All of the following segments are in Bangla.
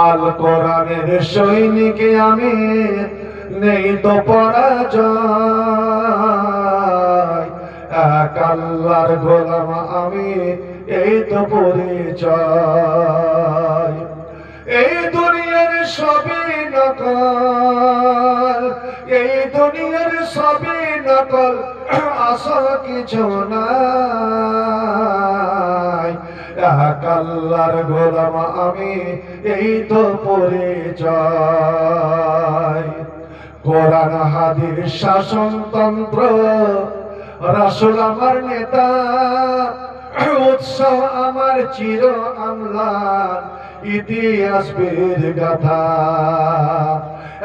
আল কোরআনের সৈনিক আমি, নেই তো পরাজয়। এক আল্লাহর গোলাম আমি, এই তো পরিচয়। এই দুনিয়ার সবই নকল, এই দুনিয়ার সবই নকল, আসল কিছু নাই। এক আল্লাহর গোলাম আমি, এই তো পরিচয়। কোরআন হাদিস শাসনতন্ত্র, রাসূল আমার নেতা, উৎসব আমার চির আমলান, ইতিহাস বীর গাথা।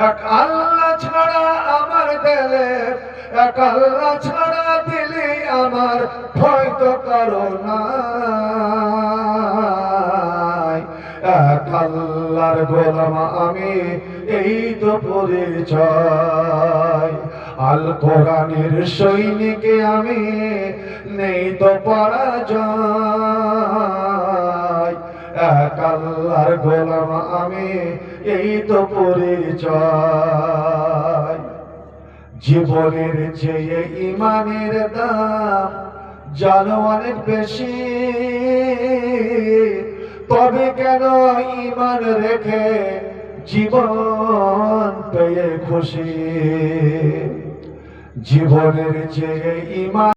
এক আল্লাহ ছাড়া আমার দিলে, এক আল্লাহ ছাড়া দিলে আমার ভয় তো কারো নাই। এক আল্লাহর গোলাম আমি, এই তো পরিচয়। আল কোরআনের সৈনিক আমি, নেই তো পরাজয়। এক আল্লাহর গোলাম আমি, এই তো পরিচয়। জীবনের চেয়ে ইমানের দাম জানো অনেক বেশি, তবে কেন ইমান রেখে জীবন পেয়ে খুশি। জীবনের চেয়ে ইমান